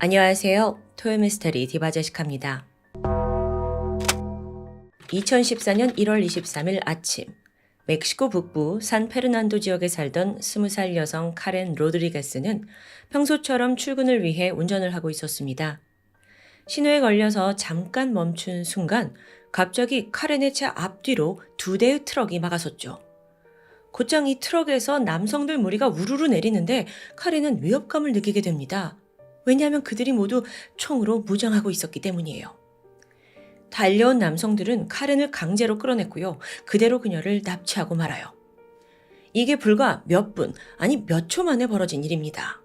안녕하세요. 토요미스테리 디바제식합니다. 2014년 1월 23일 아침, 멕시코 북부 산페르난도 지역에 살던 20살 여성 카렌 로드리게스는 평소처럼 출근을 위해 운전을 하고 있었습니다. 신호에 걸려서 잠깐 멈춘 순간 갑자기 카렌의 차 앞뒤로 2대의 트럭이 막아섰죠. 곧장 이 트럭에서 남성들 무리가 우르르 내리는데 카렌은 위협감을 느끼게 됩니다. 왜냐하면 그들이 모두 총으로 무장하고 있었기 때문이에요. 달려온 남성들은 카렌을 강제로 끌어냈고요. 그대로 그녀를 납치하고 말아요. 이게 불과 몇 분, 아니 몇 초 만에 벌어진 일입니다.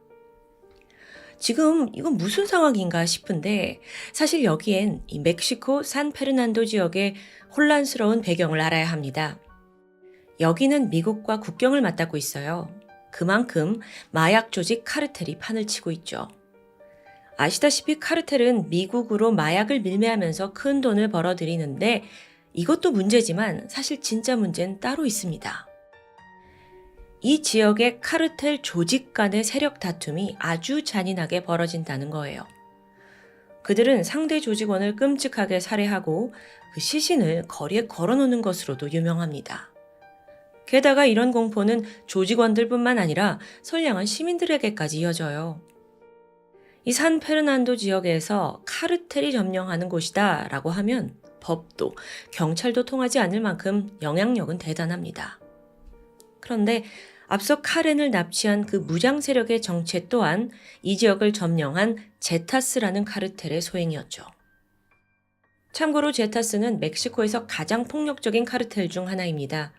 지금 이건 무슨 상황인가 싶은데 사실 여기엔 이 멕시코 산페르난도 지역의 혼란스러운 배경을 알아야 합니다. 여기는 미국과 국경을 맞닿고 있어요. 그만큼 마약 조직 카르텔이 판을 치고 있죠. 아시다시피 카르텔은 미국으로 마약을 밀매하면서 큰 돈을 벌어들이는데 이것도 문제지만 사실 진짜 문제는 따로 있습니다. 이 지역의 카르텔 조직 간의 세력 다툼이 아주 잔인하게 벌어진다는 거예요. 그들은 상대 조직원을 끔찍하게 살해하고 그 시신을 거리에 걸어놓는 것으로도 유명합니다. 게다가 이런 공포는 조직원들뿐만 아니라 선량한 시민들에게까지 이어져요. 이 산페르난도 지역에서 카르텔이 점령하는 곳이다 라고 하면 법도 경찰도 통하지 않을 만큼 영향력은 대단합니다. 그런데 앞서 카렌을 납치한 그 무장 세력의 정체 또한 이 지역을 점령한 제타스라는 카르텔의 소행이었죠. 참고로 제타스는 멕시코에서 가장 폭력적인 카르텔 중 하나입니다.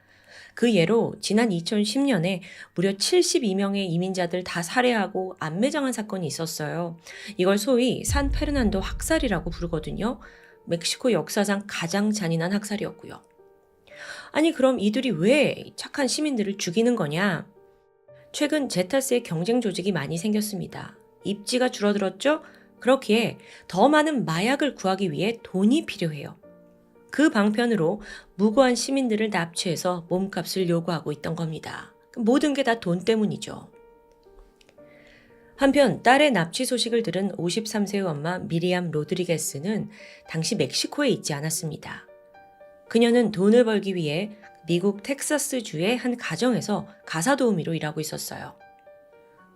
그 예로 지난 2010년에 무려 72명의 이민자들 다 살해하고 안매장한 사건이 있었어요. 이걸 소위 산페르난도 학살이라고 부르거든요. 멕시코 역사상 가장 잔인한 학살이었고요. 아니 그럼 이들이 왜 착한 시민들을 죽이는 거냐? 최근 제타스의 경쟁 조직이 많이 생겼습니다. 입지가 줄어들었죠? 그렇기에 더 많은 마약을 구하기 위해 돈이 필요해요. 그 방편으로 무고한 시민들을 납치해서 몸값을 요구하고 있던 겁니다. 모든 게 다 돈 때문이죠. 한편 딸의 납치 소식을 들은 53세의 엄마 미리암 로드리게스는 당시 멕시코에 있지 않았습니다. 그녀는 돈을 벌기 위해 미국 텍사스주의 한 가정에서 가사도우미로 일하고 있었어요.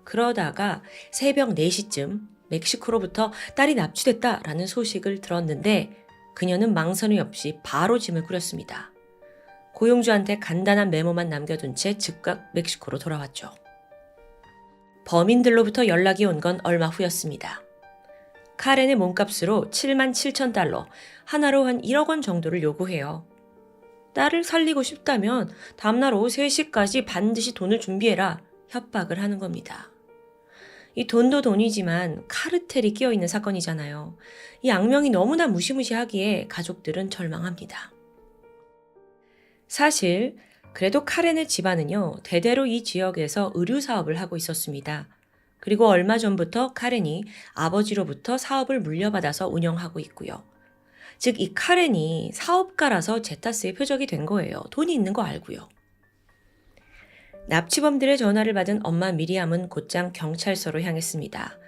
그러다가 새벽 4시쯤 멕시코로부터 딸이 납치됐다라는 소식을 들었는데 그녀는 망설임 없이 바로 짐을 꾸렸습니다. 고용주한테 간단한 메모만 남겨둔 채 즉각 멕시코로 돌아왔죠. 범인들로부터 연락이 온 건 얼마 후였습니다. 카렌의 몸값으로 7만 7천 달러, 하나로 한 1억 원 정도를 요구해요. 딸을 살리고 싶다면 다음날 오후 3시까지 반드시 돈을 준비해라 협박을 하는 겁니다. 이 돈도 돈이지만 카르텔이 끼어있는 사건이잖아요. 이 악명이 너무나 무시무시하기에 가족들은 절망합니다. 사실 그래도 카렌의 집안은요, 대대로 이 지역에서 의류 사업을 하고 있었습니다. 그리고 얼마 전부터 카렌이 아버지로부터 사업을 물려받아서 운영하고 있고요. 즉 이 카렌이 사업가라서 제타스의 표적이 된 거예요. 돈이 있는 거 알고요. 납치범들의 전화를 받은 엄마 미리암은 곧장 경찰서로 향했습니다.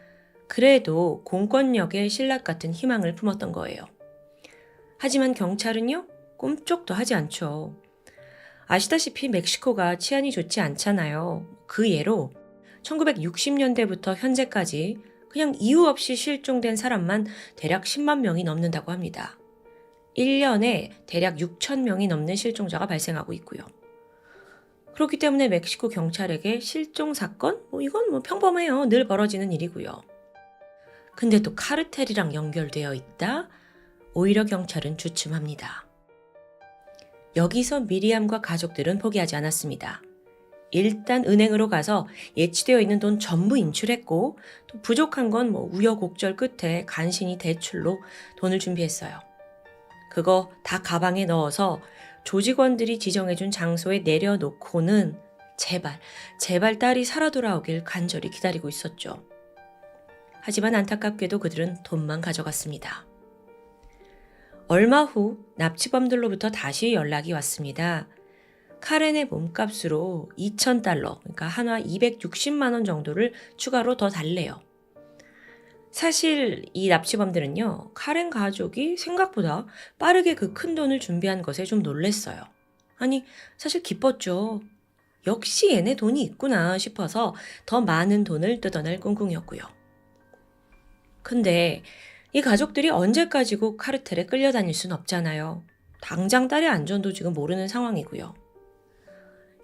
그래도 공권력에 신락 같은 희망을 품었던 거예요. 하지만 경찰은요? 꼼짝도 하지 않죠. 아시다시피 멕시코가 치안이 좋지 않잖아요. 그 예로 1960년대부터 현재까지 그냥 이유 없이 실종된 사람만 대략 10만 명이 넘는다고 합니다. 1년에 대략 6천 명이 넘는 실종자가 발생하고 있고요. 그렇기 때문에 멕시코 경찰에게 실종 사건? 이건 평범해요. 늘 벌어지는 일이고요. 근데 또 카르텔이랑 연결되어 있다? 오히려 경찰은 주춤합니다. 여기서 미리암과 가족들은 포기하지 않았습니다. 일단 은행으로 가서 예치되어 있는 돈 전부 인출했고 또 부족한 건 우여곡절 끝에 간신히 대출로 돈을 준비했어요. 그거 다 가방에 넣어서 조직원들이 지정해준 장소에 내려놓고는 제발 딸이 살아 돌아오길 간절히 기다리고 있었죠. 하지만 안타깝게도 그들은 돈만 가져갔습니다. 얼마 후 납치범들로부터 다시 연락이 왔습니다. 카렌의 몸값으로 2,000달러, 그러니까 한화 260만 원 정도를 추가로 더 달래요. 사실 이 납치범들은요, 카렌 가족이 생각보다 빠르게 그 큰 돈을 준비한 것에 좀 놀랬어요. 아니, 사실 기뻤죠. 역시 얘네 돈이 있구나 싶어서 더 많은 돈을 뜯어낼 꿍꿍이었고요. 근데 이 가족들이 언제까지고 카르텔에 끌려다닐 순 없잖아요. 당장 딸의 안전도 지금 모르는 상황이고요.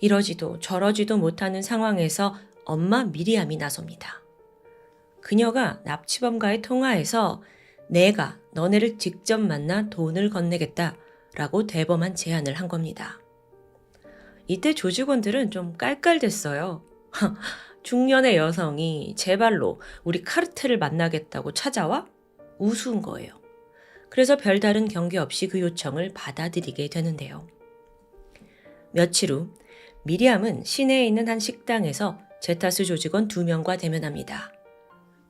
이러지도 저러지도 못하는 상황에서 엄마 미리암이 나섭니다. 그녀가 납치범과의 통화에서 내가 너네를 직접 만나 돈을 건네겠다 라고 대범한 제안을 한 겁니다. 이때 조직원들은 좀 깔깔댔어요. 중년의 여성이 제 발로 우리 카르텔을 만나겠다고 찾아와? 우스운 거예요. 그래서 별다른 경계 없이 그 요청을 받아들이게 되는데요. 며칠 후 미리암은 시내에 있는 한 식당에서 제타스 조직원 2명과 대면합니다.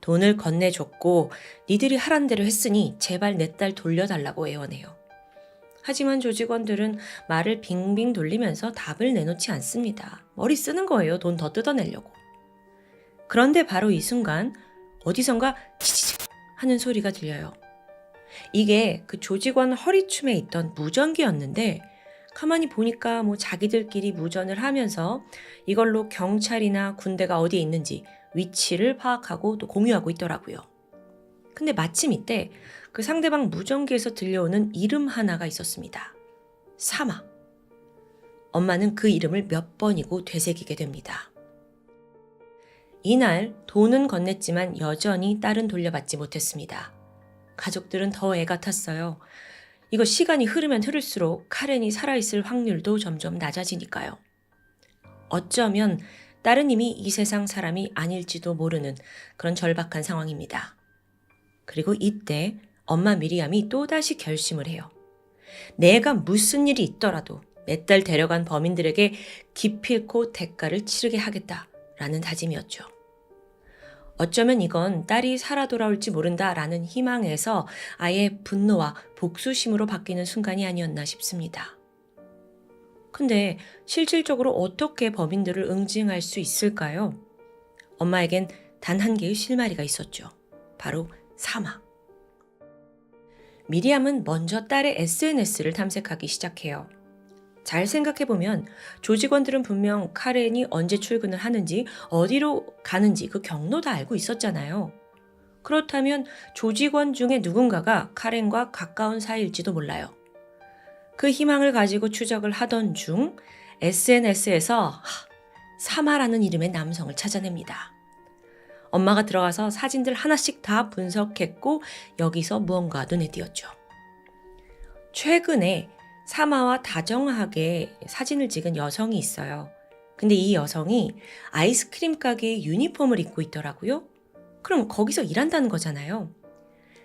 돈을 건네줬고 니들이 하란 대로 했으니 제발 내 딸 돌려달라고 애원해요. 하지만 조직원들은 말을 빙빙 돌리면서 답을 내놓지 않습니다. 머리 쓰는 거예요. 돈 더 뜯어내려고. 그런데 바로 이 순간 어디선가 치치치 하는 소리가 들려요. 이게 그 조직원 허리춤에 있던 무전기였는데 가만히 보니까 자기들끼리 무전을 하면서 이걸로 경찰이나 군대가 어디에 있는지 위치를 파악하고 또 공유하고 있더라고요. 근데 마침 이때 그 상대방 무전기에서 들려오는 이름 하나가 있었습니다. 사마. 엄마는 그 이름을 몇 번이고 되새기게 됩니다. 이날 돈은 건넸지만 여전히 딸은 돌려받지 못했습니다. 가족들은 더 애가 탔어요. 이거 시간이 흐르면 흐를수록 카렌이 살아있을 확률도 점점 낮아지니까요. 어쩌면 딸은 이미 이 세상 사람이 아닐지도 모르는 그런 절박한 상황입니다. 그리고 이때 엄마 미리암이 또다시 결심을 해요. 내가 무슨 일이 있더라도 내 딸 데려간 범인들에게 기필코 대가를 치르게 하겠다라는 다짐이었죠. 어쩌면 이건 딸이 살아 돌아올지 모른다라는 희망에서 아예 분노와 복수심으로 바뀌는 순간이 아니었나 싶습니다. 근데 실질적으로 어떻게 범인들을 응징할 수 있을까요? 엄마에겐 단 한 개의 실마리가 있었죠. 바로 사마. 미리암은 먼저 딸의 SNS를 탐색하기 시작해요. 잘 생각해보면 조직원들은 분명 카렌이 언제 출근을 하는지 어디로 가는지 그 경로 다 알고 있었잖아요. 그렇다면 조직원 중에 누군가가 카렌과 가까운 사이일지도 몰라요. 그 희망을 가지고 추적을 하던 중 SNS에서 사마라는 이름의 남성을 찾아냅니다. 엄마가 들어가서 사진들 하나씩 다 분석했고 여기서 무언가 눈에 띄었죠. 최근에 사마와 다정하게 사진을 찍은 여성이 있어요. 근데 이 여성이 아이스크림 가게의 유니폼을 입고 있더라고요. 그럼 거기서 일한다는 거잖아요.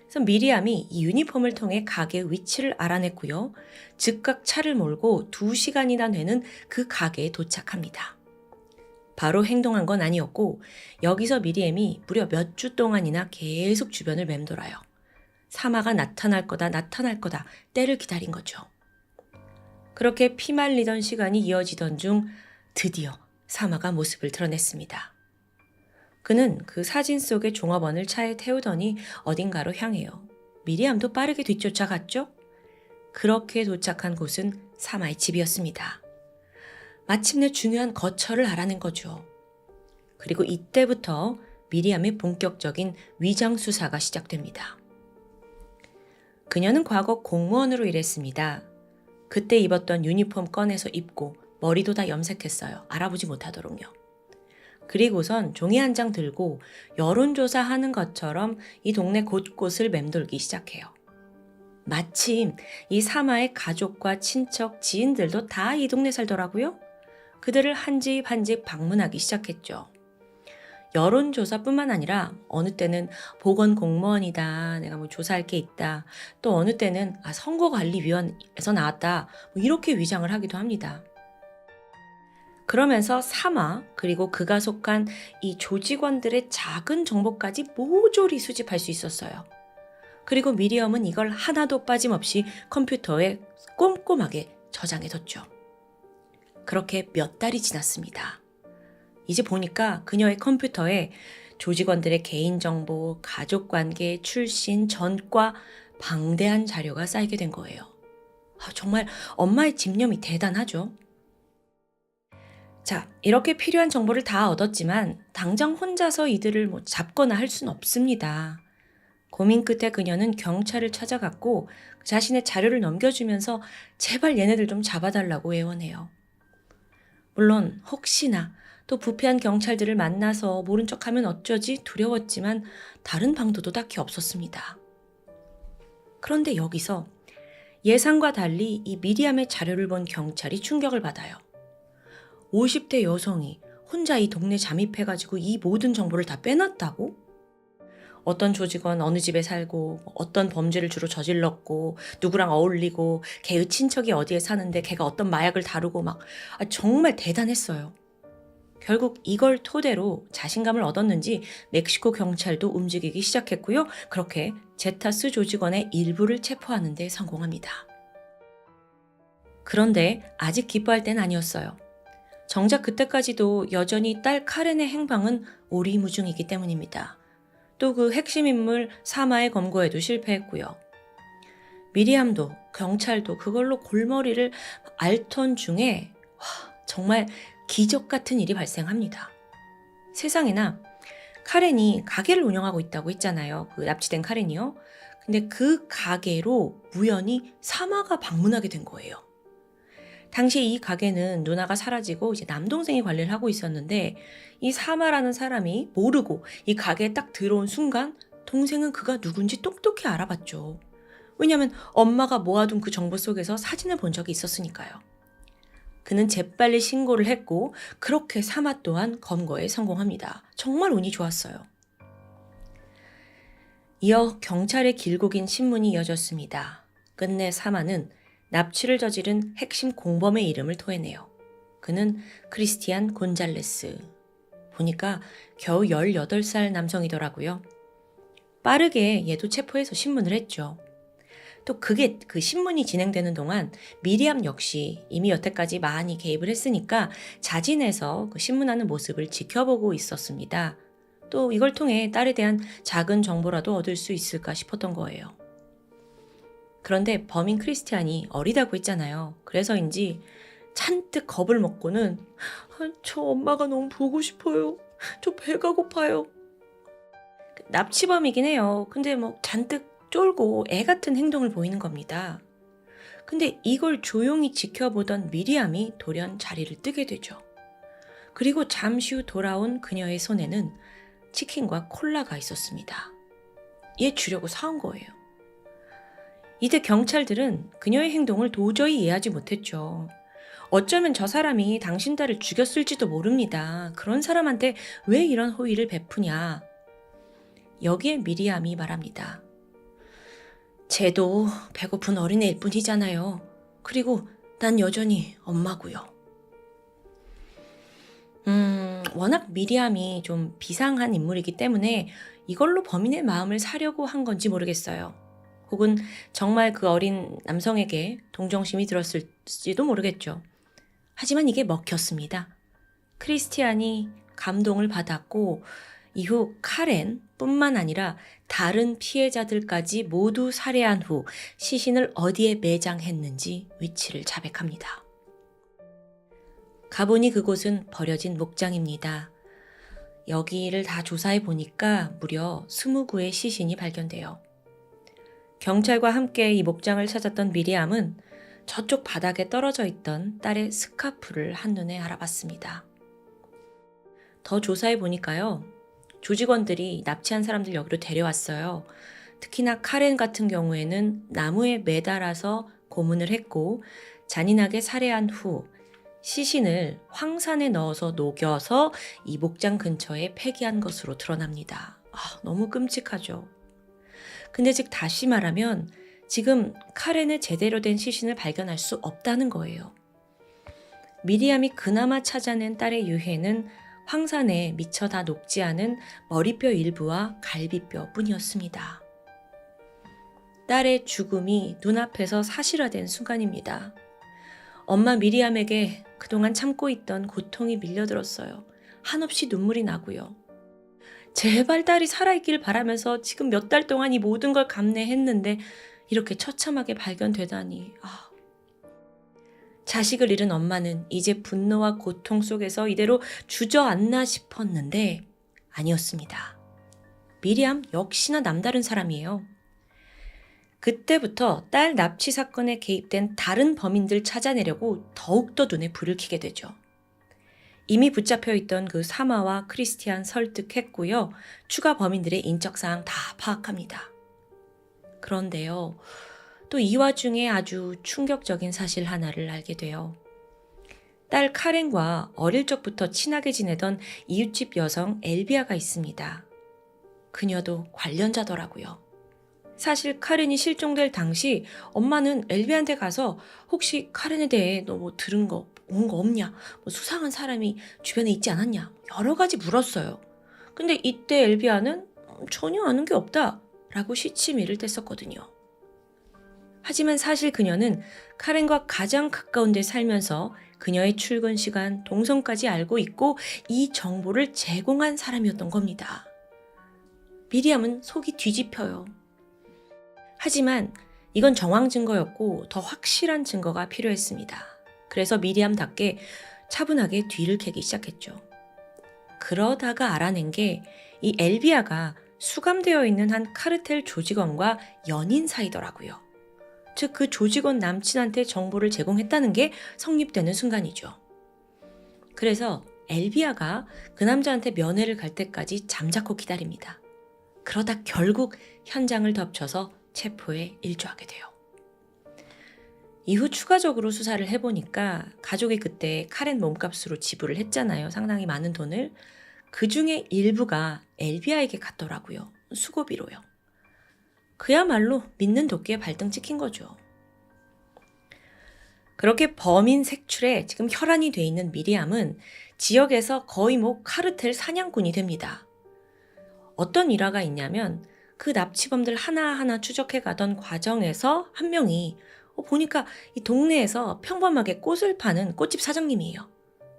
그래서 미리암이 이 유니폼을 통해 가게의 위치를 알아냈고요. 즉각 차를 몰고 2시간이나 되는 그 가게에 도착합니다. 바로 행동한 건 아니었고 여기서 미리암이 무려 몇 주 동안이나 계속 주변을 맴돌아요. 사마가 나타날 거다 때를 기다린 거죠. 그렇게 피말리던 시간이 이어지던 중 드디어 사마가 모습을 드러냈습니다. 그는 그 사진 속의 종업원을 차에 태우더니 어딘가로 향해요. 미리암도 빠르게 뒤쫓아갔죠? 그렇게 도착한 곳은 사마의 집이었습니다. 마침내 중요한 거처를 알아낸 거죠. 그리고 이때부터 미리암의 본격적인 위장 수사가 시작됩니다. 그녀는 과거 공무원으로 일했습니다. 그때 입었던 유니폼 꺼내서 입고 머리도 다 염색했어요. 알아보지 못하도록요. 그리고선 종이 한 장 들고 여론조사하는 것처럼 이 동네 곳곳을 맴돌기 시작해요. 마침 이 사마의 가족과 친척, 지인들도 다 이 동네 살더라고요. 그들을 한 집 한 집 방문하기 시작했죠. 여론조사뿐만 아니라 어느 때는 보건공무원이다, 내가 조사할 게 있다, 또 어느 때는 선거관리위원회에서 나왔다, 이렇게 위장을 하기도 합니다. 그러면서 사마 그리고 그가 속한 이 조직원들의 작은 정보까지 모조리 수집할 수 있었어요. 그리고 미리엄은 이걸 하나도 빠짐없이 컴퓨터에 꼼꼼하게 저장해뒀죠. 그렇게 몇 달이 지났습니다. 이제 보니까 그녀의 컴퓨터에 조직원들의 개인정보, 가족관계, 출신, 전과 방대한 자료가 쌓이게 된 거예요. 정말 엄마의 집념이 대단하죠. 자, 이렇게 필요한 정보를 다 얻었지만 당장 혼자서 이들을 잡거나 할 수는 없습니다. 고민 끝에 그녀는 경찰을 찾아갔고 자신의 자료를 넘겨주면서 제발 얘네들 좀 잡아달라고 애원해요. 물론 혹시나 또 부패한 경찰들을 만나서 모른 척하면 어쩌지 두려웠지만 다른 방도도 딱히 없었습니다. 그런데 여기서 예상과 달리 이 미리암의 자료를 본 경찰이 충격을 받아요. 50대 여성이 혼자 이 동네 잠입해가지고 이 모든 정보를 다 빼놨다고? 어떤 조직원 어느 집에 살고 어떤 범죄를 주로 저질렀고 누구랑 어울리고 걔의 친척이 어디에 사는데 걔가 어떤 마약을 다루고 정말 대단했어요. 결국 이걸 토대로 자신감을 얻었는지 멕시코 경찰도 움직이기 시작했고요. 그렇게 제타스 조직원의 일부를 체포하는 데 성공합니다. 그런데 아직 기뻐할 땐 아니었어요. 정작 그때까지도 여전히 딸 카렌의 행방은 오리무중이기 때문입니다. 또 그 핵심 인물 사마의 검거에도 실패했고요. 미리암도 경찰도 그걸로 골머리를 앓던 중에 정말 기적 같은 일이 발생합니다. 세상에나 카렌이 가게를 운영하고 있다고 했잖아요. 그 납치된 카렌이요. 근데 그 가게로 우연히 사마가 방문하게 된 거예요. 당시 이 가게는 누나가 사라지고 이제 남동생이 관리를 하고 있었는데 이 사마라는 사람이 모르고 이 가게에 딱 들어온 순간 동생은 그가 누군지 똑똑히 알아봤죠. 왜냐하면 엄마가 모아둔 그 정보 속에서 사진을 본 적이 있었으니까요. 그는 재빨리 신고를 했고 그렇게 사마 또한 검거에 성공합니다. 정말 운이 좋았어요. 이어 경찰의 길고 긴 신문이 이어졌습니다. 끝내 사마는 납치를 저지른 핵심 공범의 이름을 토해내요. 그는 크리스티안 곤잘레스. 보니까 겨우 18살 남성이더라고요. 빠르게 얘도 체포해서 신문을 했죠. 또 그 신문이 진행되는 동안 미리암 역시 이미 여태까지 많이 개입을 했으니까 자진해서 그 신문하는 모습을 지켜보고 있었습니다. 또 이걸 통해 딸에 대한 작은 정보라도 얻을 수 있을까 싶었던 거예요. 그런데 범인 크리스티안이 어리다고 했잖아요. 그래서인지 잔뜩 겁을 먹고는 저 엄마가 너무 보고 싶어요. 저 배가 고파요. 납치범이긴 해요. 근데 잔뜩 쫄고 애 같은 행동을 보이는 겁니다. 근데 이걸 조용히 지켜보던 미리암이 돌연 자리를 뜨게 되죠. 그리고 잠시 후 돌아온 그녀의 손에는 치킨과 콜라가 있었습니다. 얘 주려고 사온 거예요. 이때 경찰들은 그녀의 행동을 도저히 이해하지 못했죠. 어쩌면 저 사람이 당신 딸을 죽였을지도 모릅니다. 그런 사람한테 왜 이런 호의를 베푸냐. 여기에 미리암이 말합니다. 쟤도 배고픈 어린애일 뿐이잖아요. 그리고 난 여전히 엄마고요. 워낙 미리암이 좀 비상한 인물이기 때문에 이걸로 범인의 마음을 사려고 한 건지 모르겠어요. 혹은 정말 그 어린 남성에게 동정심이 들었을지도 모르겠죠. 하지만 이게 먹혔습니다. 크리스티안이 감동을 받았고 이후 카렌뿐만 아니라 다른 피해자들까지 모두 살해한 후 시신을 어디에 매장했는지 위치를 자백합니다. 가보니 그곳은 버려진 목장입니다. 여기를 다 조사해 보니까 무려 20구의 시신이 발견돼요. 경찰과 함께 이 목장을 찾았던 미리암은 저쪽 바닥에 떨어져 있던 딸의 스카프를 한눈에 알아봤습니다. 더 조사해 보니까요. 조직원들이 납치한 사람들 여기로 데려왔어요. 특히나 카렌 같은 경우에는 나무에 매달아서 고문을 했고 잔인하게 살해한 후 시신을 황산에 넣어서 녹여서 이 목장 근처에 폐기한 것으로 드러납니다. 너무 끔찍하죠. 근데 즉 다시 말하면 지금 카렌의 제대로 된 시신을 발견할 수 없다는 거예요. 미리암이 그나마 찾아낸 딸의 유해는 황산에 미처 다 녹지 않은 머리뼈 일부와 갈비뼈 뿐이었습니다. 딸의 죽음이 눈앞에서 사실화된 순간입니다. 엄마 미리암에게 그동안 참고 있던 고통이 밀려들었어요. 한없이 눈물이 나고요. 제발 딸이 살아있길 바라면서 지금 몇 달 동안 이 모든 걸 감내했는데 이렇게 처참하게 발견되다니. 자식을 잃은 엄마는 이제 분노와 고통 속에서 이대로 주저앉나 싶었는데 아니었습니다. 미리암 역시나 남다른 사람이에요. 그때부터 딸 납치 사건에 개입된 다른 범인들 찾아내려고 더욱더 눈에 불을 켜게 되죠. 이미 붙잡혀 있던 그 사마와 크리스티안 설득했고요. 추가 범인들의 인적사항 다 파악합니다. 그런데요, 또 이 와중에 아주 충격적인 사실 하나를 알게 돼요. 딸 카렌과 어릴 적부터 친하게 지내던 이웃집 여성 엘비아가 있습니다. 그녀도 관련자더라고요. 사실 카렌이 실종될 당시 엄마는 엘비한테 가서 혹시 카렌에 대해 너 뭐 들은 거, 본 거 없냐? 뭐 수상한 사람이 주변에 있지 않았냐? 여러 가지 물었어요. 근데 이때 엘비아는 전혀 아는 게 없다 라고 시치미를 뗐었거든요. 하지만 사실 그녀는 카렌과 가장 가까운 데 살면서 그녀의 출근 시간, 동선까지 알고 있고 이 정보를 제공한 사람이었던 겁니다. 미리암은 속이 뒤집혀요. 하지만 이건 정황 증거였고 더 확실한 증거가 필요했습니다. 그래서 미리암답게 차분하게 뒤를 캐기 시작했죠. 그러다가 알아낸 게 이 엘비아가 수감되어 있는 한 카르텔 조직원과 연인 사이더라고요. 즉 그 조직원 남친한테 정보를 제공했다는 게 성립되는 순간이죠. 그래서 엘비아가 그 남자한테 면회를 갈 때까지 잠자코 기다립니다. 그러다 결국 현장을 덮쳐서 체포에 일조하게 돼요. 이후 추가적으로 수사를 해보니까 가족이 그때 카렌 몸값으로 지불을 했잖아요. 상당히 많은 돈을. 그 중에 일부가 엘비아에게 갔더라고요. 수고비로요. 그야말로 믿는 도끼에 발등 찍힌 거죠. 그렇게 범인 색출에 지금 혈안이 돼 있는 미리암은 지역에서 거의 카르텔 사냥꾼이 됩니다. 어떤 일화가 있냐면 그 납치범들 하나하나 추적해 가던 과정에서 한 명이 보니까 이 동네에서 평범하게 꽃을 파는 꽃집 사장님이에요.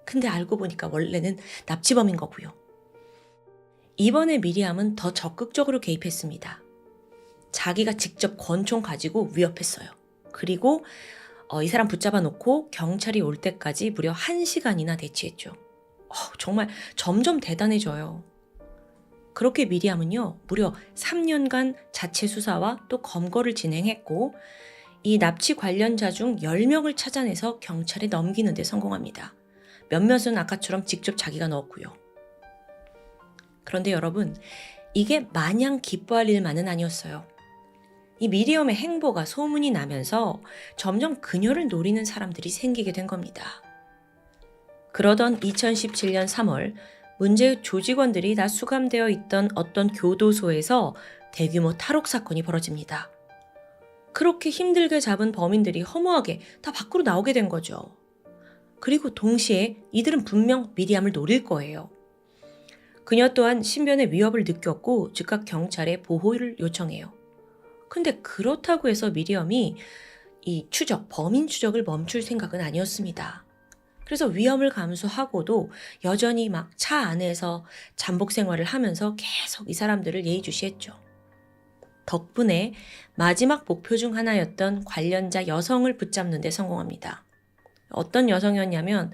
근데 알고 보니까 원래는 납치범인 거고요. 이번에 미리암은 더 적극적으로 개입했습니다. 자기가 직접 권총 가지고 위협했어요. 그리고 이 사람 붙잡아 놓고 경찰이 올 때까지 무려 1시간이나 대치했죠. 정말 점점 대단해져요. 그렇게 미리암은요, 무려 3년간 자체 수사와 또 검거를 진행했고 이 납치 관련자 중 10명을 찾아내서 경찰에 넘기는 데 성공합니다. 몇몇은 아까처럼 직접 자기가 넣었고요. 그런데 여러분, 이게 마냥 기뻐할 일만은 아니었어요. 이 미리엄의 행보가 소문이 나면서 점점 그녀를 노리는 사람들이 생기게 된 겁니다. 그러던 2017년 3월 문제의 조직원들이 다 수감되어 있던 어떤 교도소에서 대규모 탈옥 사건이 벌어집니다. 그렇게 힘들게 잡은 범인들이 허무하게 다 밖으로 나오게 된 거죠. 그리고 동시에 이들은 분명 미리암을 노릴 거예요. 그녀 또한 신변의 위협을 느꼈고 즉각 경찰에 보호를 요청해요. 근데 그렇다고 해서 미리엄이 이 범인 추적을 멈출 생각은 아니었습니다. 그래서 위험을 감수하고도 여전히 막 차 안에서 잠복 생활을 하면서 계속 이 사람들을 예의주시했죠. 덕분에 마지막 목표 중 하나였던 관련자 여성을 붙잡는 데 성공합니다. 어떤 여성이었냐면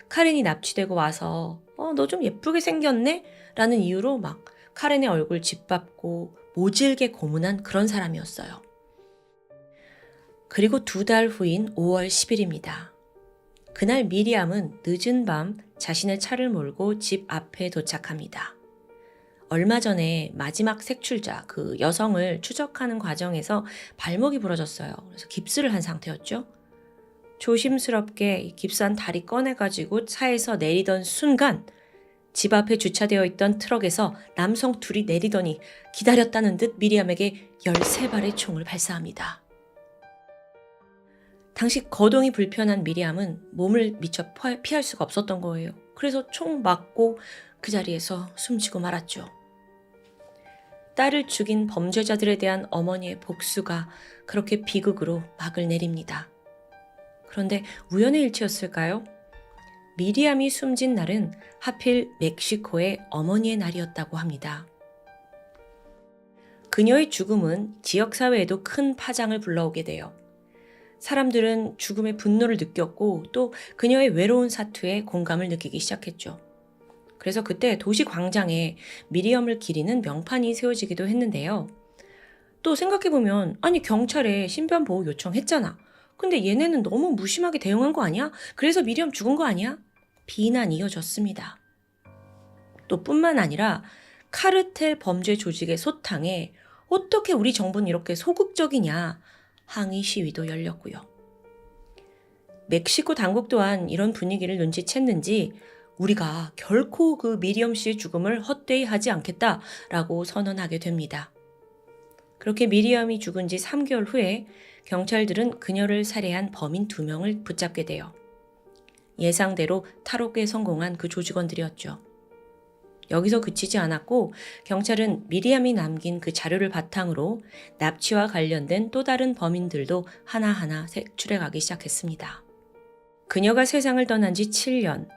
카렌이 납치되고 와서 너 좀 예쁘게 생겼네? 라는 이유로 막 카렌의 얼굴 짓밟고 모질게 고문한 그런 사람이었어요. 그리고 2달 후인 5월 10일입니다. 그날 미리암은 늦은 밤 자신의 차를 몰고 집 앞에 도착합니다. 얼마 전에 마지막 색출자 그 여성을 추적하는 과정에서 발목이 부러졌어요. 그래서 깁스를 한 상태였죠. 조심스럽게 깁스한 다리 꺼내가지고 차에서 내리던 순간 집 앞에 주차되어 있던 트럭에서 남성 둘이 내리더니 기다렸다는 듯 미리암에게 13발의 총을 발사합니다. 당시 거동이 불편한 미리암은 몸을 미처 피할 수가 없었던 거예요. 그래서 총 맞고 그 자리에서 숨지고 말았죠. 딸을 죽인 범죄자들에 대한 어머니의 복수가 그렇게 비극으로 막을 내립니다. 그런데 우연의 일치였을까요? 미리암이 숨진 날은 하필 멕시코의 어머니의 날이었다고 합니다. 그녀의 죽음은 지역사회에도 큰 파장을 불러오게 돼요. 사람들은 죽음의 분노를 느꼈고 또 그녀의 외로운 사투에 공감을 느끼기 시작했죠. 그래서 그때 도시 광장에 미리엄을 기리는 명판이 세워지기도 했는데요. 또 생각해보면 아니 경찰에 신변 보호 요청했잖아. 근데 얘네는 너무 무심하게 대응한 거 아니야? 그래서 미리엄 죽은 거 아니야? 비난이 이어졌습니다. 또 뿐만 아니라 카르텔 범죄 조직의 소탕에 어떻게 우리 정부는 이렇게 소극적이냐 항의 시위도 열렸고요. 멕시코 당국 또한 이런 분위기를 눈치챘는지 우리가 결코 그 미리엄 씨의 죽음을 헛되이 하지 않겠다라고 선언하게 됩니다. 그렇게 미리엄이 죽은 지 3개월 후에 경찰들은 그녀를 살해한 범인 2명을 붙잡게 돼요. 예상대로 탈옥에 성공한 그 조직원들이었죠. 여기서 그치지 않았고 경찰은 미리암이 남긴 그 자료를 바탕으로 납치와 관련된 또 다른 범인들도 하나하나 색출해가기 시작했습니다. 그녀가 세상을 떠난 지 7년,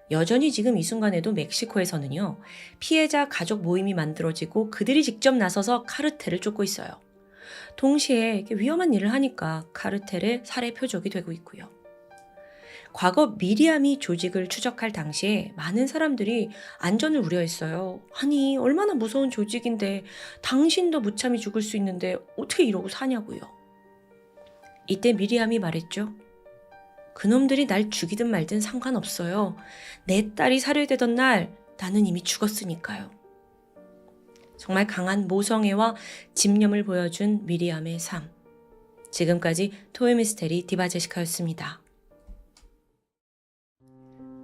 여전히 지금 이 순간에도 멕시코에서는요, 피해자 가족 모임이 만들어지고 그들이 직접 나서서 카르텔을 쫓고 있어요. 동시에 위험한 일을 하니까 카르텔의 살해 표적이 되고 있고요. 과거 미리암이 조직을 추적할 당시에 많은 사람들이 안전을 우려했어요. 아니, 얼마나 무서운 조직인데 당신도 무참히 죽을 수 있는데 어떻게 이러고 사냐고요. 이때 미리암이 말했죠. 그놈들이 날 죽이든 말든 상관없어요. 내 딸이 살해되던 날 나는 이미 죽었으니까요. 정말 강한 모성애와 집념을 보여준 미리암의 삶. 지금까지 토요미스테리 디바제시카였습니다.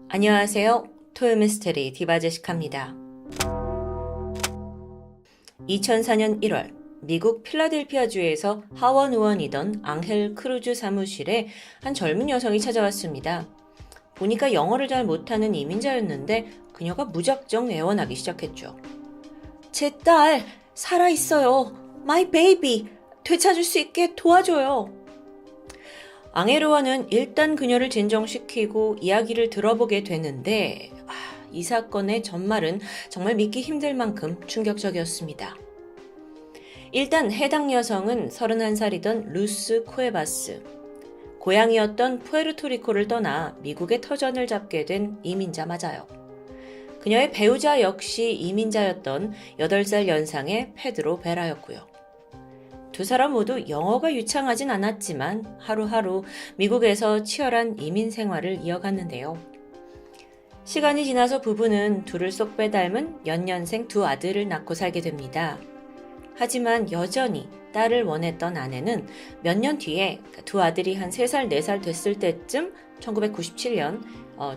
안녕하세요. 토요미스테리 디바제시카입니다. 2004년 1월 미국 필라델피아주에서 하원 의원이던 앙헬 크루즈 사무실에 한 젊은 여성이 찾아왔습니다. 보니까 영어를 잘 못하는 이민자였는데 그녀가 무작정 애원하기 시작했죠. 제 딸 살아있어요. My baby. 되찾을 수 있게 도와줘요. 앙헬 의원은 일단 그녀를 진정시키고 이야기를 들어보게 되는데 이 사건의 전말은 정말 믿기 힘들 만큼 충격적이었습니다. 일단 해당 여성은 31살이던 루스 쿠에바스, 고향이었던 푸에르토리코를 떠나 미국에 터전을 잡게 된 이민자 맞아요. 그녀의 배우자 역시 이민자였던 8살 연상의 페드로 베라였고요. 두 사람 모두 영어가 유창하진 않았지만 하루하루 미국에서 치열한 이민 생활을 이어갔는데요. 시간이 지나서 부부는 둘을 쏙 빼닮은 연년생 2 아들을 낳고 살게 됩니다. 하지만 여전히 딸을 원했던 아내는 몇 년 뒤에 2 아들이 한 3살, 4살 됐을 때쯤 1997년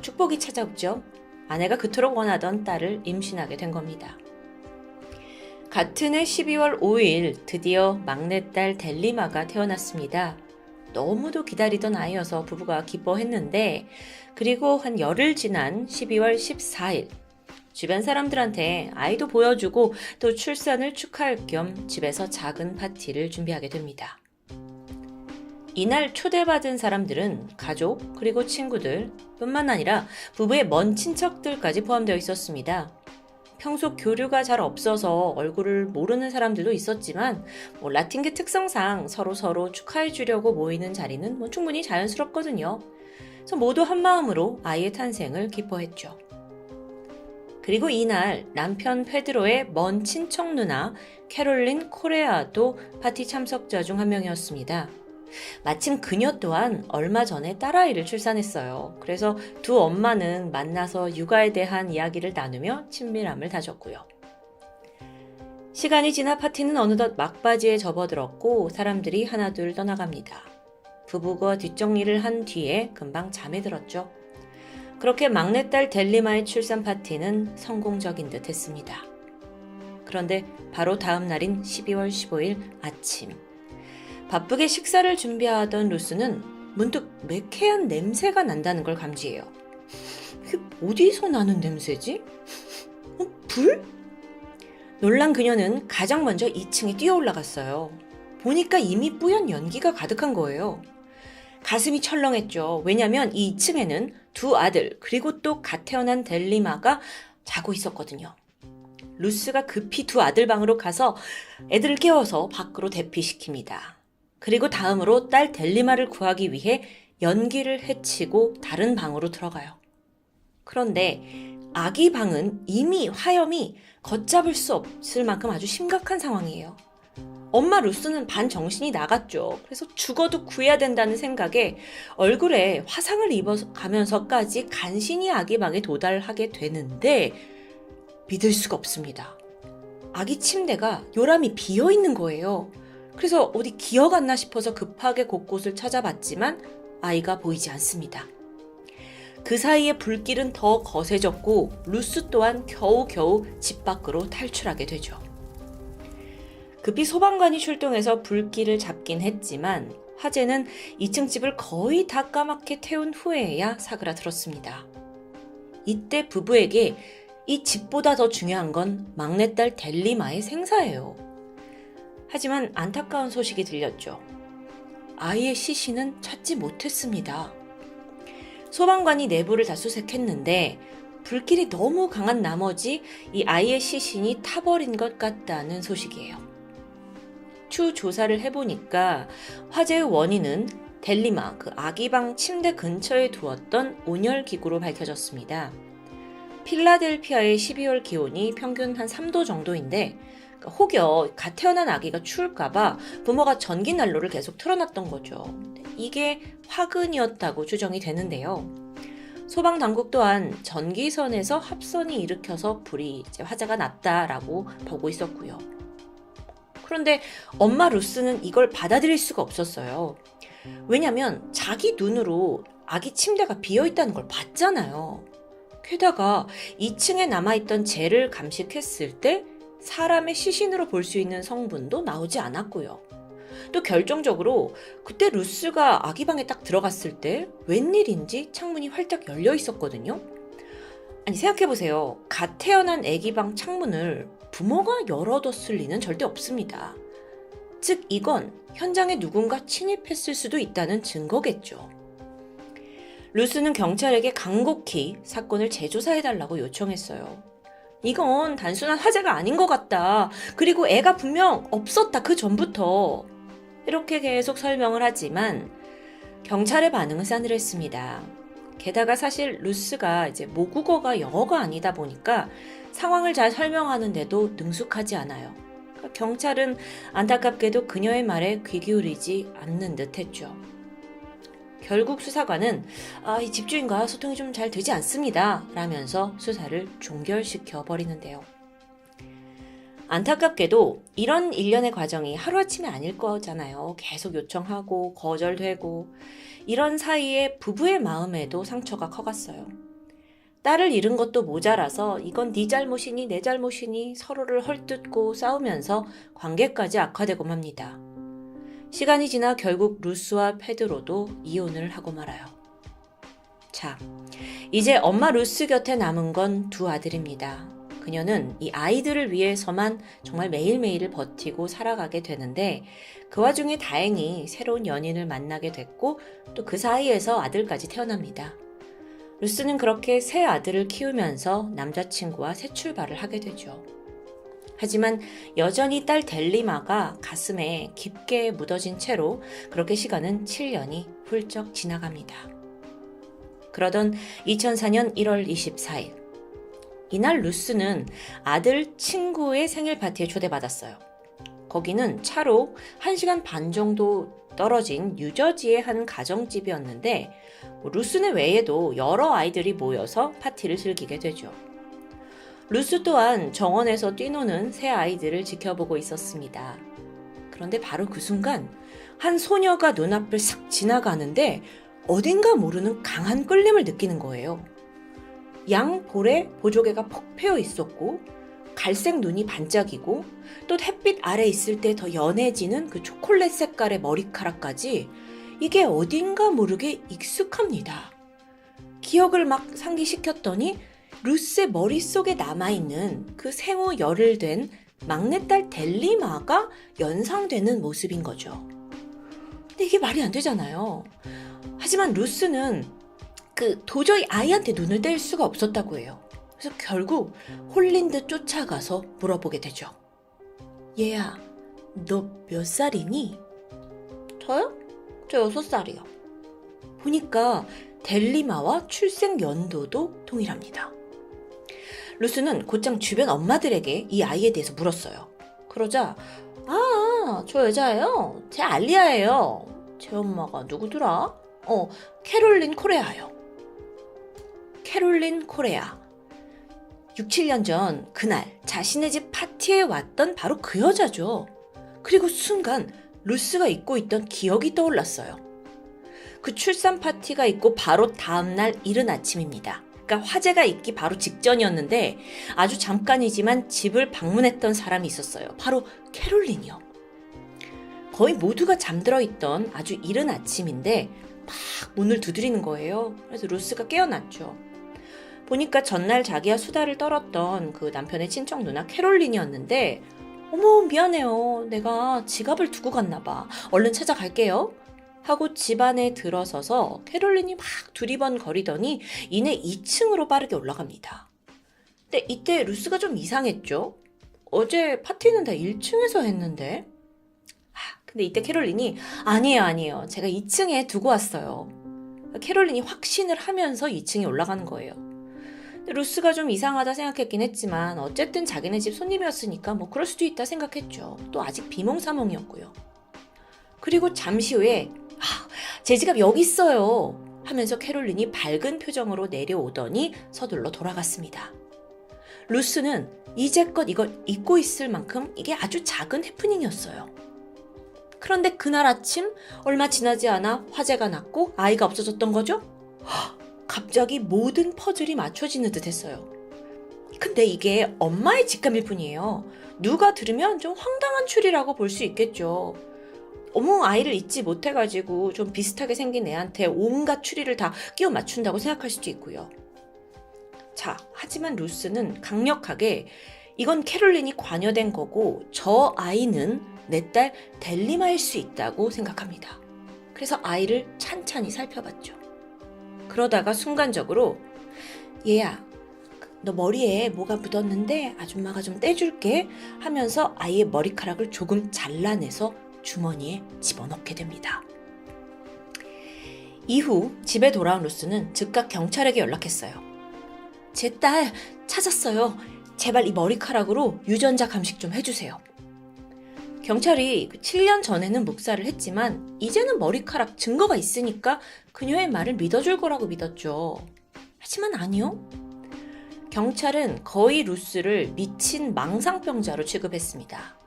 축복이 찾아오죠. 아내가 그토록 원하던 딸을 임신하게 된 겁니다. 같은 해 12월 5일 드디어 막내딸 델리마가 태어났습니다. 너무도 기다리던 아이여서 부부가 기뻐했는데 그리고 한 열흘 지난 12월 14일 주변 사람들한테 아이도 보여주고 또 출산을 축하할 겸 집에서 작은 파티를 준비하게 됩니다. 이날 초대받은 사람들은 가족 그리고 친구들 뿐만 아니라 부부의 먼 친척들까지 포함되어 있었습니다. 평소 교류가 잘 없어서 얼굴을 모르는 사람들도 있었지만 라틴계 특성상 서로 축하해 주려고 모이는 자리는 충분히 자연스럽거든요. 그래서 모두 한마음으로 아이의 탄생을 기뻐했죠. 그리고 이날 남편 페드로의 먼 친척 누나 캐롤린 코레아도 파티 참석자 중 한 명이었습니다. 마침 그녀 또한 얼마 전에 딸아이를 출산했어요. 그래서 두 엄마는 만나서 육아에 대한 이야기를 나누며 친밀함을 다졌고요. 시간이 지나 파티는 어느덧 막바지에 접어들었고 사람들이 하나둘 떠나갑니다. 부부가 뒷정리를 한 뒤에 금방 잠에 들었죠. 그렇게 막내딸 델리마의 출산 파티는 성공적인 듯 했습니다. 그런데 바로 다음 날인 12월 15일 아침 바쁘게 식사를 준비하던 루스는 문득 매캐한 냄새가 난다는 걸 감지해요. 이게 어디서 나는 냄새지? 불? 놀란 그녀는 가장 먼저 2층에 뛰어 올라갔어요. 보니까 이미 뿌연 연기가 가득한 거예요. 가슴이 철렁했죠. 왜냐면 이 2층에는 2 아들 그리고 또 갓 태어난 델리마가 자고 있었거든요. 루스가 급히 두 아들 방으로 가서 애들을 깨워서 밖으로 대피시킵니다. 그리고 다음으로 딸 델리마를 구하기 위해 연기를 해치고 다른 방으로 들어가요. 그런데 아기 방은 이미 화염이 걷잡을 수 없을 만큼 아주 심각한 상황이에요. 엄마 루스는 반정신이 나갔죠. 그래서 죽어도 구해야 된다는 생각에 얼굴에 화상을 입어가면서까지 간신히 아기 방에 도달하게 되는데 믿을 수가 없습니다. 아기 침대가 요람이 비어있는 거예요. 그래서 어디 기어갔나 싶어서 급하게 곳곳을 찾아봤지만 아이가 보이지 않습니다. 그 사이에 불길은 더 거세졌고 루스 또한 겨우겨우 집 밖으로 탈출하게 되죠. 급히 소방관이 출동해서 불길을 잡긴 했지만 화재는 2층 집을 거의 다 까맣게 태운 후에야 사그라들었습니다. 이때 부부에게 이 집보다 더 중요한 건 막내딸 델리마의 생사예요. 하지만 안타까운 소식이 들렸죠. 아이의 시신은 찾지 못했습니다. 소방관이 내부를 다 수색했는데 불길이 너무 강한 나머지 이 아이의 시신이 타버린 것 같다는 소식이에요. 추 조사를 해보니까 화재의 원인은 델리마, 그 아기방 침대 근처에 두었던 온열기구로 밝혀졌습니다. 필라델피아의 12월 기온이 평균 한 3도 정도인데 혹여 갓 태어난 아기가 추울까봐 부모가 전기난로를 계속 틀어놨던 거죠. 이게 화근이었다고 추정이 되는데요. 소방당국 또한 전기선에서 합선이 일으켜서 불이 화재가 났다라고 보고 있었고요. 그런데 엄마 루스는 이걸 받아들일 수가 없었어요. 왜냐면 자기 눈으로 아기 침대가 비어있다는 걸 봤잖아요. 게다가 2층에 남아있던 젤을 감식했을 때 사람의 시신으로 볼 수 있는 성분도 나오지 않았고요. 또 결정적으로 그때 루스가 아기 방에 딱 들어갔을 때 웬일인지 창문이 활짝 열려 있었거든요. 아니 생각해보세요. 갓 태어난 아기 방 창문을 부모가 열어뒀을 리는 절대 없습니다. 즉 이건 현장에 누군가 침입했을 수도 있다는 증거겠죠. 루스는 경찰에게 간곡히 사건을 재조사해달라고 요청했어요. 이건 단순한 화재가 아닌 것 같다. 그리고 애가 분명 없었다. 그 전부터. 이렇게 계속 설명을 하지만 경찰의 반응은 싸늘했습니다. 게다가 사실 루스가 이제 모국어가 영어가 아니다 보니까 상황을 잘 설명하는데도 능숙하지 않아요. 그러니까 경찰은 안타깝게도 그녀의 말에 귀 기울이지 않는 듯 했죠. 결국 수사관은 이 집주인과 소통이 좀 잘 되지 않습니다. 라면서 수사를 종결시켜 버리는데요. 안타깝게도 이런 일련의 과정이 하루아침에 아닐 거잖아요. 계속 요청하고 거절되고 이런 사이에 부부의 마음에도 상처가 커갔어요. 딸을 잃은 것도 모자라서 이건 네 잘못이니 내 잘못이니 서로를 헐뜯고 싸우면서 관계까지 악화되고 맙니다. 시간이 지나 결국 루스와 페드로도 이혼을 하고 말아요. 자, 이제 엄마 루스 곁에 남은 건 두 아들입니다. 그녀는 이 아이들을 위해서만 정말 매일매일을 버티고 살아가게 되는데 그 와중에 다행히 새로운 연인을 만나게 됐고 또 그 사이에서 아들까지 태어납니다. 루스는 그렇게 새 아들을 키우면서 남자친구와 새 출발을 하게 되죠. 하지만 여전히 딸 델리마가 가슴에 깊게 묻어진 채로 그렇게 시간은 7년이 훌쩍 지나갑니다. 그러던 2004년 1월 24일 이날 루스는 아들 친구의 생일 파티에 초대받았어요. 거기는 차로 1시간 반 정도 떨어진 뉴저지의 한 가정집이었는데 루스네 외에도 여러 아이들이 모여서 파티를 즐기게 되죠. 루스 또한 정원에서 뛰노는 새 아이들을 지켜보고 있었습니다. 그런데 바로 그 순간 한 소녀가 눈앞을 싹 지나가는데 어딘가 모르는 강한 끌림을 느끼는 거예요. 양 볼에 보조개가 폭 패여 있었고 갈색 눈이 반짝이고 또 햇빛 아래 있을 때 더 연해지는 그 초콜릿 색깔의 머리카락까지 이게 어딘가 모르게 익숙합니다. 기억을 막 상기시켰더니 루스의 머릿속에 남아있는 그 생후 열흘 된 막내딸 델리마가 연상되는 모습인 거죠. 근데 이게 말이 안 되잖아요. 하지만 루스는 도저히 아이한테 눈을 뗄 수가 없었다고 해요. 그래서 결국 홀린 듯 쫓아가서 물어보게 되죠. 얘야, 너 몇 살이니? 저요? 저 6살이요. 보니까 델리마와 출생 연도도 동일합니다. 루스는 곧장 주변 엄마들에게 이 아이에 대해서 물었어요. 그러자 저 여자예요. 제 알리아예요. 제 엄마가 누구더라? 캐롤린 코레아요. 캐롤린 코레아. 6, 7년 전 그날 자신의 집 파티에 왔던 바로 그 여자죠. 그리고 순간 루스가 잊고 있던 기억이 떠올랐어요. 그 출산 파티가 있고 바로 다음날 이른 아침입니다. 그러니까 화재가 있기 바로 직전이었는데 아주 잠깐이지만 집을 방문했던 사람이 있었어요. 바로 캐롤린이요. 거의 모두가 잠들어 있던 아주 이른 아침인데 막 문을 두드리는 거예요. 그래서 루스가 깨어났죠. 보니까 전날 자기와 수다를 떨었던 그 남편의 친척 누나 캐롤린이었는데 어머 미안해요. 내가 지갑을 두고 갔나 봐. 얼른 찾아갈게요. 하고 집 안에 들어서서 캐롤린이 막 두리번거리더니 이내 2층으로 빠르게 올라갑니다. 근데 이때 루스가 좀 이상했죠. 어제 파티는 다 1층에서 했는데. 근데 이때 캐롤린이 아니에요. 제가 2층에 두고 왔어요. 캐롤린이 확신을 하면서 2층에 올라가는 거예요. 루스가 좀 이상하다 생각했긴 했지만 어쨌든 자기네 집 손님이었으니까 뭐 그럴 수도 있다 생각했죠. 또 아직 비몽사몽이었고요. 그리고 잠시 후에 제 지갑 여기 있어요 하면서 캐롤린이 밝은 표정으로 내려오더니 서둘러 돌아갔습니다. 루스는 이제껏 이걸 잊고 있을 만큼 이게 아주 작은 해프닝이었어요. 그런데 그날 아침 얼마 지나지 않아 화재가 났고 아이가 없어졌던 거죠? 갑자기 모든 퍼즐이 맞춰지는 듯 했어요. 근데 이게 엄마의 직감일 뿐이에요. 누가 들으면 좀 황당한 추리라고 볼 수 있겠죠. 어머 아이를 잊지 못해가지고 좀 비슷하게 생긴 애한테 온갖 추리를 다 끼워 맞춘다고 생각할 수도 있고요. 자, 하지만 루스는 강력하게 이건 캐롤린이 관여된 거고 저 아이는 내 딸 델리마일 수 있다고 생각합니다. 그래서 아이를 찬찬히 살펴봤죠. 그러다가 순간적으로 얘야, 너 머리에 뭐가 묻었는데 아줌마가 좀 떼줄게 하면서 아이의 머리카락을 조금 잘라내서 주머니에 집어넣게 됩니다. 이후 집에 돌아온 루스는 즉각 경찰에게 연락했어요. 제 딸 찾았어요. 제발 이 머리카락으로 유전자 감식 좀 해주세요. 경찰이 7년 전에는 묵살을 했지만 이제는 머리카락 증거가 있으니까 그녀의 말을 믿어줄 거라고 믿었죠. 하지만 아니요. 경찰은 거의 루스를 미친 망상병자로 취급했습니다.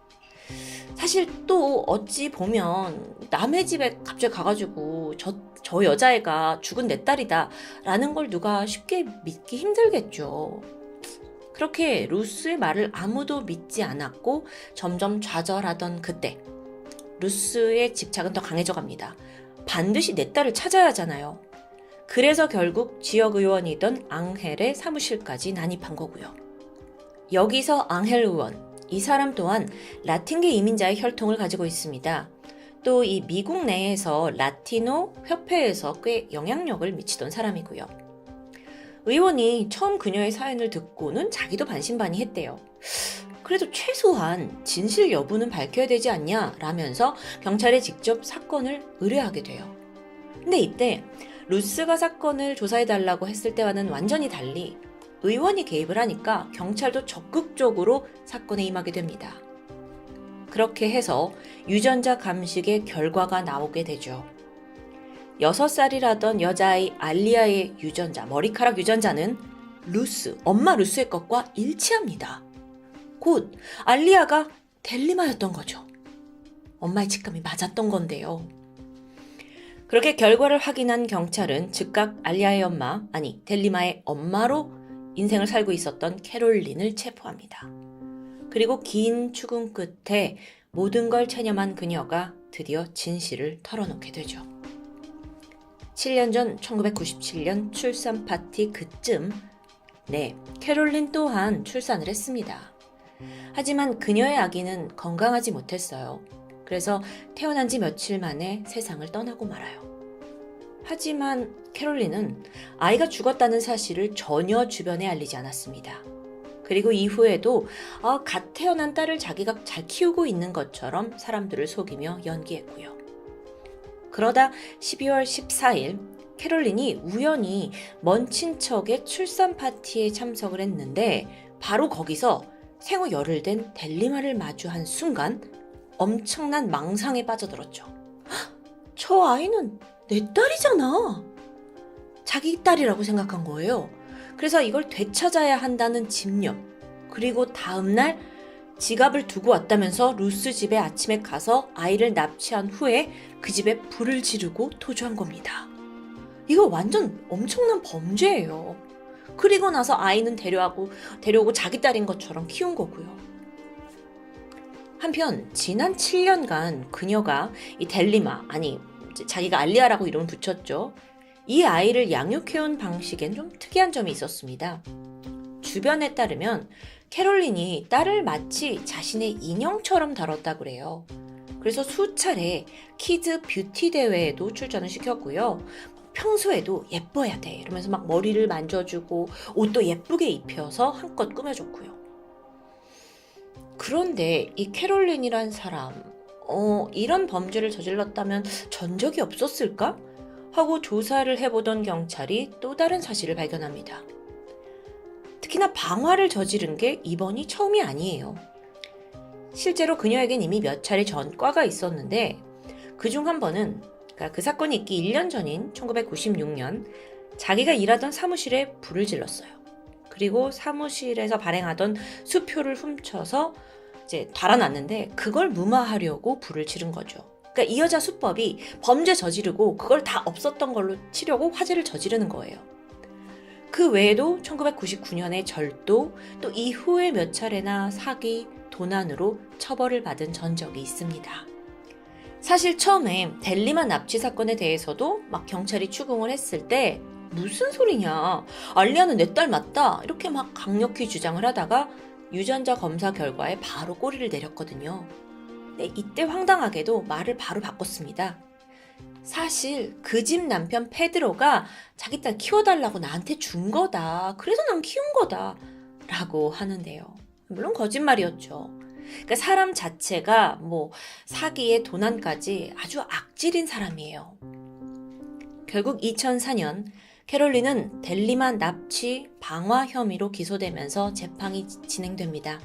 사실 또 어찌 보면 남의 집에 갑자기 가가지고 저 여자애가 죽은 내 딸이다 라는 걸 누가 쉽게 믿기 힘들겠죠. 그렇게 루스의 말을 아무도 믿지 않았고 점점 좌절하던 그때 루스의 집착은 더 강해져 갑니다. 반드시 내 딸을 찾아야 하잖아요. 그래서 결국 지역의원이던 앙헬의 사무실까지 난입한 거고요. 여기서 앙헬 의원, 이 사람 또한 라틴계 이민자의 혈통을 가지고 있습니다. 또 이 미국 내에서 라티노 협회에서 꽤 영향력을 미치던 사람이고요. 의원이 처음 그녀의 사연을 듣고는 자기도 반신반의했대요. 그래도 최소한 진실 여부는 밝혀야 되지 않냐 라면서 경찰에 직접 사건을 의뢰하게 돼요. 근데 이때 루스가 사건을 조사해달라고 했을 때와는 완전히 달리 의원이 개입을 하니까 경찰도 적극적으로 사건에 임하게 됩니다. 그렇게 해서 유전자 감식의 결과가 나오게 되죠. 6살이라던 여자아이 알리아의 유전자, 머리카락 유전자는 엄마 루스의 것과 일치합니다. 곧 알리아가 델리마였던 거죠. 엄마의 직감이 맞았던 건데요. 그렇게 결과를 확인한 경찰은 즉각 알리아의 엄마, 델리마의 엄마로 인생을 살고 있었던 캐롤린을 체포합니다. 그리고 긴 추궁 끝에 모든 걸 체념한 그녀가 드디어 진실을 털어놓게 되죠. 7년 전 1997년 출산 파티 그쯤 캐롤린 또한 출산을 했습니다. 하지만 그녀의 아기는 건강하지 못했어요. 그래서 태어난 지 며칠 만에 세상을 떠나고 말아요. 하지만 캐롤린은 아이가 죽었다는 사실을 전혀 주변에 알리지 않았습니다. 그리고 이후에도 갓 태어난 딸을 자기가 잘 키우고 있는 것처럼 사람들을 속이며 연기했고요. 그러다 12월 14일 캐롤린이 우연히 먼 친척의 출산 파티에 참석을 했는데 바로 거기서 생후 열흘 된 델리마를 마주한 순간 엄청난 망상에 빠져들었죠. 저 아이는 내 딸이잖아. 자기 딸이라고 생각한 거예요. 그래서 이걸 되찾아야 한다는 집념, 그리고 다음날 지갑을 두고 왔다면서 루스 집에 아침에 가서 아이를 납치한 후에 그 집에 불을 지르고 토주한 겁니다. 이거 완전 엄청난 범죄예요. 그리고 나서 아이는 데려오고 자기 딸인 것처럼 키운 거고요. 한편 지난 7년간 그녀가 이 델리마, 자기가 알리아라고 이름을 붙였죠. 이 아이를 양육해온 방식엔 좀 특이한 점이 있었습니다. 주변에 따르면 캐롤린이 딸을 마치 자신의 인형처럼 다뤘다고 그래요. 그래서 수차례 키즈 뷰티 대회에도 출전을 시켰고요. 평소에도 예뻐야 돼 이러면서 막 머리를 만져주고 옷도 예쁘게 입혀서 한껏 꾸며줬고요. 그런데 이 캐롤린이란 사람, 이런 범죄를 저질렀다면 전적이 없었을까? 하고 조사를 해보던 경찰이 또 다른 사실을 발견합니다. 특히나 방화를 저지른 게 이번이 처음이 아니에요. 실제로 그녀에겐 이미 몇 차례 전과가 있었는데 그중 한 번은 그 사건이 있기 1년 전인 1996년 자기가 일하던 사무실에 불을 질렀어요. 그리고 사무실에서 발행하던 수표를 훔쳐서 이제 달아놨는데 그걸 무마하려고 불을 지른 거죠. 그러니까 이 여자 수법이 범죄 저지르고 그걸 다 없었던 걸로 치려고 화재를 저지르는 거예요. 그 외에도 1999년에 절도, 또 이후에 몇 차례나 사기, 도난으로 처벌을 받은 전적이 있습니다. 사실 처음에 델리마 납치 사건에 대해서도 막 경찰이 추궁을 했을 때 무슨 소리냐, 알리아는 내 딸 맞다 이렇게 막 강력히 주장을 하다가 유전자 검사 결과에 바로 꼬리를 내렸거든요. 근데 이때 황당하게도 말을 바로 바꿨습니다. 사실 그 집 남편 페드로가 자기 딸 키워달라고 나한테 준 거다. 그래서 난 키운 거다. 라고 하는데요. 물론 거짓말이었죠. 그러니까 사람 자체가 사기에 도난까지 아주 악질인 사람이에요. 결국 2004년 캐롤린은 델리마 납치 방화 혐의로 기소되면서 재판이 진행됩니다.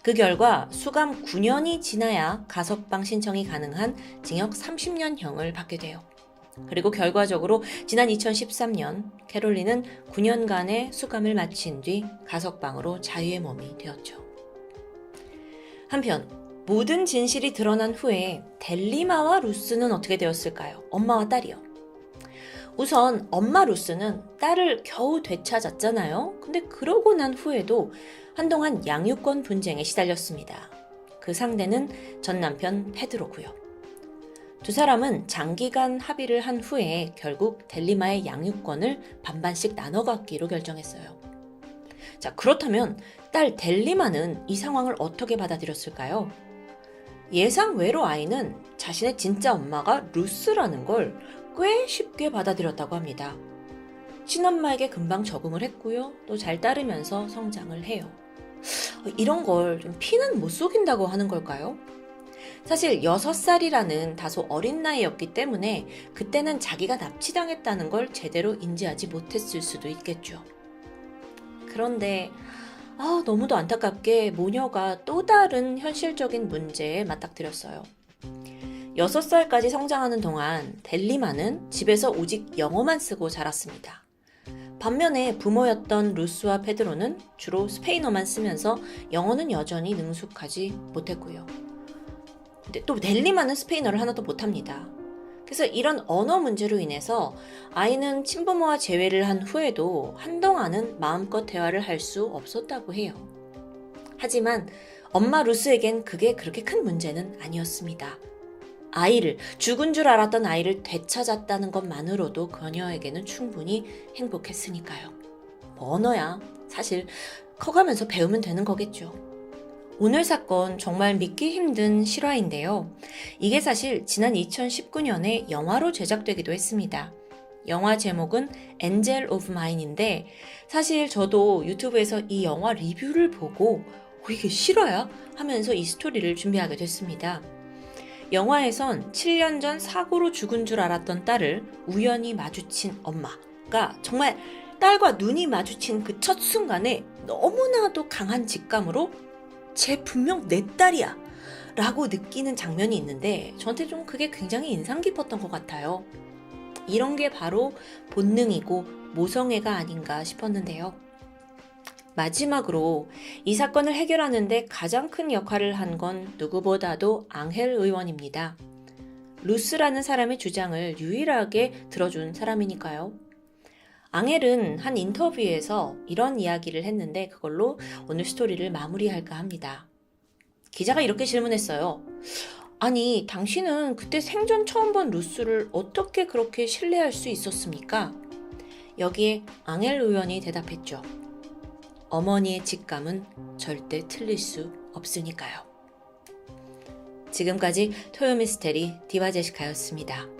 그 결과 수감 9년이 지나야 가석방 신청이 가능한 징역 30년형을 받게 돼요. 그리고 결과적으로 지난 2013년 캐롤린은 9년간의 수감을 마친 뒤 가석방으로 자유의 몸이 되었죠. 한편 모든 진실이 드러난 후에 델리마와 루스는 어떻게 되었을까요? 엄마와 딸이요. 우선 엄마 루스는 딸을 겨우 되찾았잖아요. 근데 그러고 난 후에도 한동안 양육권 분쟁에 시달렸습니다. 그 상대는 전 남편 페드로고요. 두 사람은 장기간 합의를 한 후에 결국 델리마의 양육권을 반반씩 나눠 갖기로 결정했어요. 자, 그렇다면 딸 델리마는 이 상황을 어떻게 받아들였을까요? 예상 외로 아이는 자신의 진짜 엄마가 루스라는 걸 꽤 쉽게 받아들였다고 합니다. 친엄마에게 금방 적응을 했고요. 또 잘 따르면서 성장을 해요. 이런 걸 좀 피는 못 속인다고 하는 걸까요? 사실 6살이라는 다소 어린 나이였기 때문에 그때는 자기가 납치당했다는 걸 제대로 인지하지 못했을 수도 있겠죠. 그런데 너무도 안타깝게 모녀가 또 다른 현실적인 문제에 맞닥뜨렸어요. 6살까지 성장하는 동안 델리마는 집에서 오직 영어만 쓰고 자랐습니다. 반면에 부모였던 루스와 페드로는 주로 스페인어만 쓰면서 영어는 여전히 능숙하지 못했고요. 근데 또 델리마는 스페인어를 하나도 못합니다. 그래서 이런 언어 문제로 인해서 아이는 친부모와 재회를 한 후에도 한동안은 마음껏 대화를 할 수 없었다고 해요. 하지만 엄마 루스에겐 그게 그렇게 큰 문제는 아니었습니다. 죽은 줄 알았던 아이를 되찾았다는 것만으로도 그녀에게는 충분히 행복했으니까요. 언어야 사실 커가면서 배우면 되는 거겠죠. 오늘 사건 정말 믿기 힘든 실화인데요. 이게 사실 지난 2019년에 영화로 제작되기도 했습니다. 영화 제목은 엔젤 오브 마인인데 사실 저도 유튜브에서 이 영화 리뷰를 보고 이게 실화야? 하면서 이 스토리를 준비하게 됐습니다. 영화에선 7년 전 사고로 죽은 줄 알았던 딸을 우연히 마주친 엄마가 정말 딸과 눈이 마주친 그 첫 순간에 너무나도 강한 직감으로 쟤 분명 내 딸이야 라고 느끼는 장면이 있는데 저한테 좀 그게 굉장히 인상 깊었던 것 같아요. 이런 게 바로 본능이고 모성애가 아닌가 싶었는데요. 마지막으로 이 사건을 해결하는데 가장 큰 역할을 한 건 누구보다도 앙헬 의원입니다. 루스라는 사람의 주장을 유일하게 들어준 사람이니까요. 앙헬은 한 인터뷰에서 이런 이야기를 했는데 그걸로 오늘 스토리를 마무리할까 합니다. 기자가 이렇게 질문했어요. 아니, 당신은 그때 생전 처음 본 루스를 어떻게 그렇게 신뢰할 수 있었습니까? 여기에 앙헬 의원이 대답했죠. 어머니의 직감은 절대 틀릴 수 없으니까요. 지금까지 토요 미스테리 디바 제시카였습니다.